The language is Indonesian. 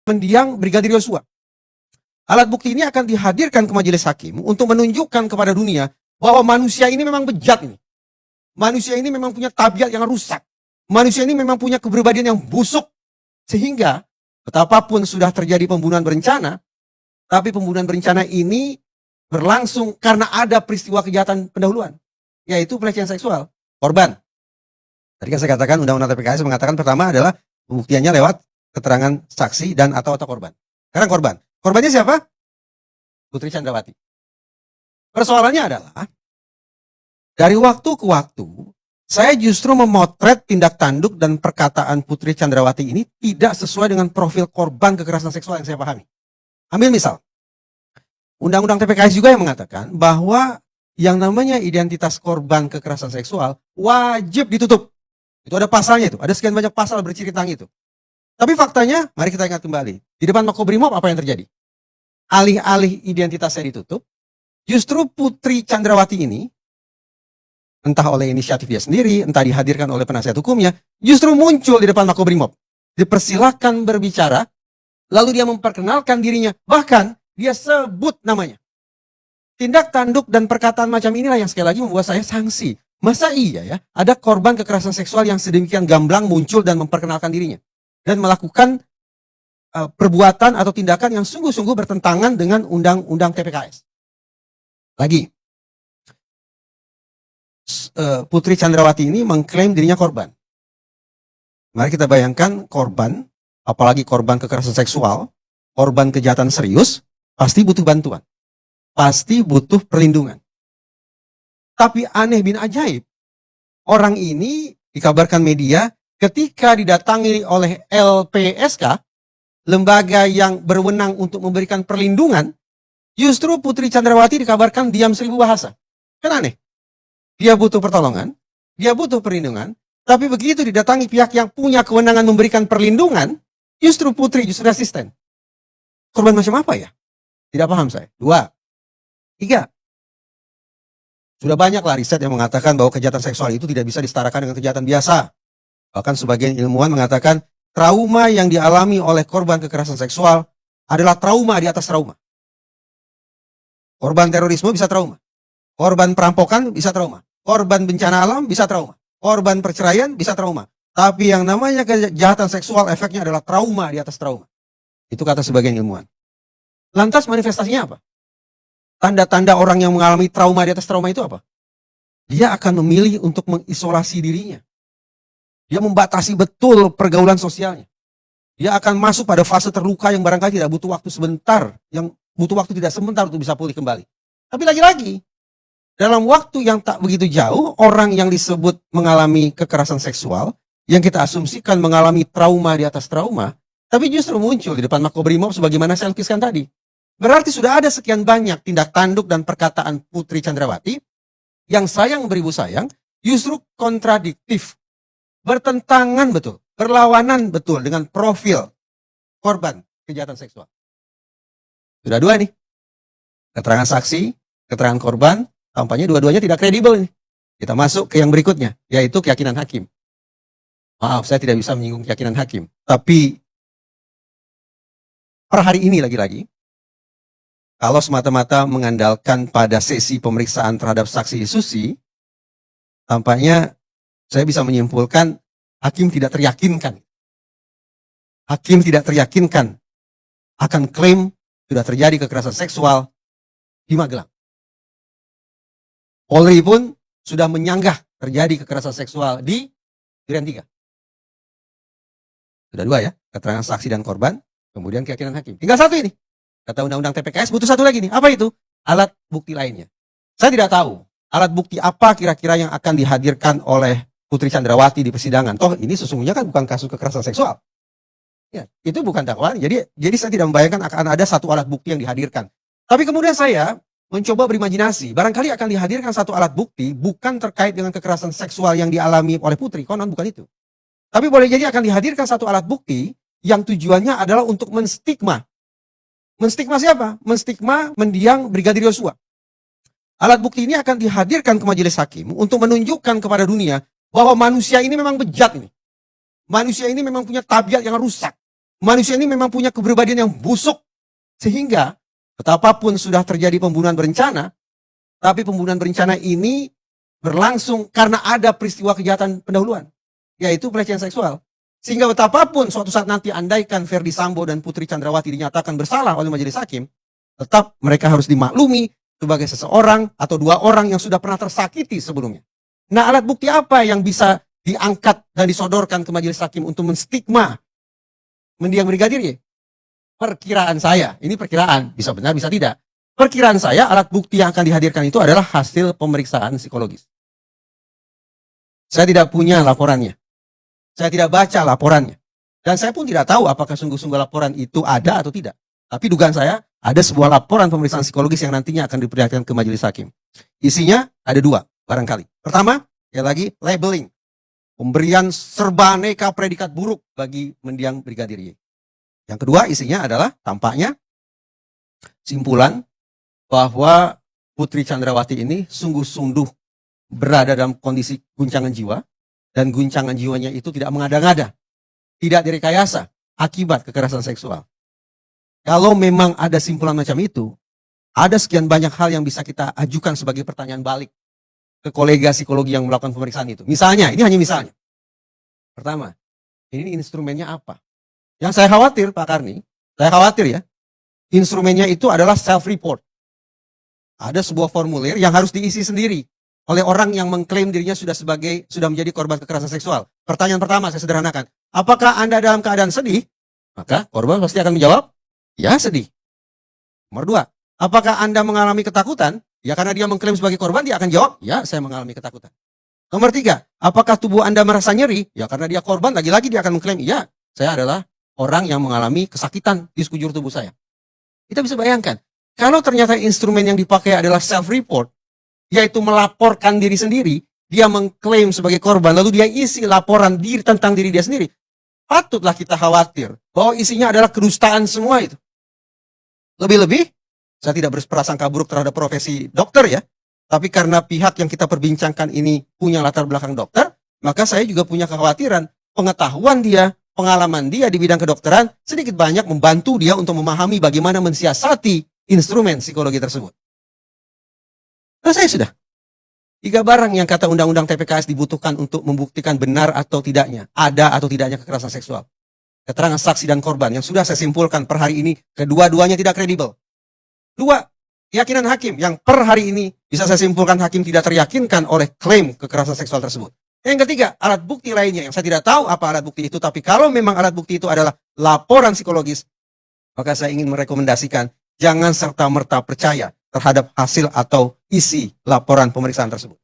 mendiang Brigadir Yosua. Alat bukti ini akan dihadirkan ke majelis hakim untuk menunjukkan kepada dunia bahwa manusia ini memang bejat ini. Manusia ini memang punya tabiat yang rusak. Manusia ini memang punya kepribadian yang busuk. Sehingga betapapun sudah terjadi pembunuhan berencana, tapi pembunuhan berencana ini berlangsung karena ada peristiwa kejahatan pendahuluan, yaitu pelecehan seksual korban. Tadi kan saya katakan Undang-Undang TPKS mengatakan pertama adalah pembuktiannya lewat keterangan saksi dan atau korban. Sekarang korban. Korbannya siapa? Putri Chandrawati. Persoalannya adalah dari waktu ke waktu saya justru memotret tindak tanduk dan perkataan Putri Chandrawati ini tidak sesuai dengan profil korban kekerasan seksual yang saya pahami. Ambil misal, Undang-Undang TPKS juga yang mengatakan bahwa yang namanya identitas korban kekerasan seksual wajib ditutup. Itu ada pasalnya itu, ada sekian banyak pasal berciri tentang itu. Tapi faktanya, mari kita ingat kembali. Di depan Makobrimob apa yang terjadi? Alih-alih identitasnya ditutup, justru Putri Chandrawati ini, entah oleh inisiatif dia sendiri, entah dihadirkan oleh penasihat hukumnya, justru muncul di depan Makobrimob. Dipersilakan berbicara, lalu dia memperkenalkan dirinya, bahkan dia sebut namanya. Tindak tanduk dan perkataan macam inilah yang sekali lagi membuat saya sanksi. Masa iya ya, ada korban kekerasan seksual yang sedemikian gamblang muncul dan memperkenalkan dirinya. Dan melakukan perbuatan atau tindakan yang sungguh-sungguh bertentangan dengan Undang-Undang TPKS. Lagi, Putri Chandrawati ini mengklaim dirinya korban. Mari kita bayangkan korban, apalagi korban kekerasan seksual, korban kejahatan serius, pasti butuh bantuan. Pasti butuh perlindungan. Tapi aneh bin ajaib, orang ini dikabarkan media ketika didatangi oleh LPSK, lembaga yang berwenang untuk memberikan perlindungan, justru Putri Chandrawati dikabarkan diam 1000 bahasa. Kan aneh. Dia butuh pertolongan, dia butuh perlindungan, tapi begitu didatangi pihak yang punya kewenangan memberikan perlindungan, justru Putri justru resisten. Korban macam apa ya? Tidak paham saya. 2. 3. Sudah banyaklah riset yang mengatakan bahwa kejahatan seksual itu tidak bisa disetarakan dengan kejahatan biasa. Bahkan sebagian ilmuwan mengatakan trauma yang dialami oleh korban kekerasan seksual adalah trauma di atas trauma. Korban terorisme bisa trauma. Korban perampokan bisa trauma. Korban bencana alam bisa trauma. Korban perceraian bisa trauma. Tapi yang namanya kejahatan seksual efeknya adalah trauma di atas trauma. Itu kata sebagian ilmuwan. Lantas manifestasinya apa? Tanda-tanda orang yang mengalami trauma di atas trauma itu apa? Dia akan memilih untuk mengisolasi dirinya. Dia membatasi betul pergaulan sosialnya. Dia akan masuk pada fase terluka yang barangkali tidak butuh waktu sebentar. Yang butuh waktu tidak sebentar untuk bisa pulih kembali. Tapi lagi-lagi, dalam waktu yang tak begitu jauh, orang yang disebut mengalami kekerasan seksual, yang kita asumsikan mengalami trauma di atas trauma, tapi justru muncul di depan Makobrimob sebagaimana saya lukiskan tadi. Berarti sudah ada sekian banyak tindak tanduk dan perkataan Putri Chandrawati yang sayang beribu sayang, justru kontradiktif. Bertentangan betul, berlawanan betul dengan profil korban kejahatan seksual. Sudah 2 nih. Keterangan saksi, keterangan korban, tampaknya dua-duanya tidak kredibel ini. Kita masuk ke yang berikutnya, yaitu keyakinan hakim. Maaf, saya tidak bisa menyinggung keyakinan hakim. Tapi per hari ini lagi-lagi, kalau semata-mata mengandalkan pada sesi pemeriksaan terhadap saksi Susi, tampaknya saya bisa menyimpulkan hakim tidak teryakinkan. Hakim tidak teryakinkan akan klaim sudah terjadi kekerasan seksual di Magelang. Polri pun sudah menyanggah terjadi kekerasan seksual di Duren 3. Sudah 2 ya, keterangan saksi dan korban, kemudian keyakinan hakim. Tinggal 1 ini. Kata Undang-Undang TPKS butuh 1 lagi nih. Apa itu? Alat bukti lainnya. Saya tidak tahu alat bukti apa kira-kira yang akan dihadirkan oleh Putri Chandrawati di persidangan. Toh ini sesungguhnya kan bukan kasus kekerasan seksual. Ya, itu bukan dakwaan. Jadi saya tidak membayangkan akan ada satu alat bukti yang dihadirkan. Tapi kemudian saya mencoba berimajinasi. Barangkali akan dihadirkan satu alat bukti bukan terkait dengan kekerasan seksual yang dialami oleh Putri. Konon bukan itu. Tapi boleh jadi akan dihadirkan satu alat bukti yang tujuannya adalah untuk menstigma. Menstigma siapa? Menstigma mendiang Brigadir Yosua. Alat bukti ini akan dihadirkan ke majelis hakim untuk menunjukkan kepada dunia bahwa manusia ini memang bejat ini. Manusia ini memang punya tabiat yang rusak. Manusia ini memang punya kepribadian yang busuk. Sehingga betapapun sudah terjadi pembunuhan berencana, tapi pembunuhan berencana ini berlangsung karena ada peristiwa kejahatan pendahuluan, yaitu pelecehan seksual. Sehingga betapapun suatu saat nanti andaikan Ferdi Sambo dan Putri Chandrawati dinyatakan bersalah oleh majelis hakim, tetap mereka harus dimaklumi sebagai seseorang atau dua orang yang sudah pernah tersakiti sebelumnya. Nah, alat bukti apa yang bisa diangkat dan disodorkan ke majelis hakim untuk menstigma mendiang Brigadir Y? Perkiraan saya, ini perkiraan, bisa benar bisa tidak. Perkiraan saya, alat bukti yang akan dihadirkan itu adalah hasil pemeriksaan psikologis. Saya tidak punya laporannya. Saya tidak baca laporannya. Dan saya pun tidak tahu apakah sungguh-sungguh laporan itu ada atau tidak. Tapi dugaan saya, ada sebuah laporan pemeriksaan psikologis yang nantinya akan diperlihatkan ke majelis hakim. Isinya ada dua, barangkali. Pertama, sekali lagi, labeling. Pemberian serba aneka predikat buruk bagi mendiang Brigadir Y. Yang kedua isinya adalah tampaknya simpulan bahwa Putri Chandrawati ini sungguh-sungguh berada dalam kondisi guncangan jiwa, dan guncangan jiwanya itu tidak mengada-ngada, tidak direkayasa akibat kekerasan seksual. Kalau memang ada simpulan macam itu, ada sekian banyak hal yang bisa kita ajukan sebagai pertanyaan balik ke kolega psikologi yang melakukan pemeriksaan itu. Misalnya, ini hanya misalnya. Pertama, ini instrumennya apa? Yang saya khawatir, Pak Karni, saya khawatir ya, instrumennya itu adalah self-report. Ada sebuah formulir yang harus diisi sendiri oleh orang yang mengklaim dirinya sudah menjadi korban kekerasan seksual. Pertanyaan pertama saya sederhanakan, apakah Anda dalam keadaan sedih? Maka korban pasti akan menjawab, ya sedih. Nomor dua, apakah Anda mengalami ketakutan? Ya karena dia mengklaim sebagai korban, dia akan jawab, ya saya mengalami ketakutan. Nomor tiga, apakah tubuh Anda merasa nyeri? Ya karena dia korban, lagi-lagi dia akan mengklaim, ya saya adalah orang yang mengalami kesakitan di sekujur tubuh saya. Kita bisa bayangkan, kalau ternyata instrumen yang dipakai adalah self-report, yaitu melaporkan diri sendiri, dia mengklaim sebagai korban, lalu dia isi laporan diri tentang diri dia sendiri, patutlah kita khawatir bahwa isinya adalah kedustaan semua itu. Lebih-lebih, saya tidak berprasangka buruk terhadap profesi dokter ya, tapi karena pihak yang kita perbincangkan ini punya latar belakang dokter, maka saya juga punya kekhawatiran pengetahuan dia, pengalaman dia di bidang kedokteran sedikit banyak membantu dia untuk memahami bagaimana mensiasati instrumen psikologi tersebut. Nah, saya sudah. 3 barang yang kata undang-undang TPKS dibutuhkan untuk membuktikan benar atau tidaknya, ada atau tidaknya kekerasan seksual. Keterangan saksi dan korban yang sudah saya simpulkan per hari ini, kedua-duanya tidak kredibel. 2, keyakinan hakim yang per hari ini bisa saya simpulkan hakim tidak teryakinkan oleh klaim kekerasan seksual tersebut. Yang ketiga, alat bukti lainnya yang saya tidak tahu apa alat bukti itu, tapi kalau memang alat bukti itu adalah laporan psikologis, maka saya ingin merekomendasikan jangan serta-merta percaya terhadap hasil atau isi laporan pemeriksaan tersebut.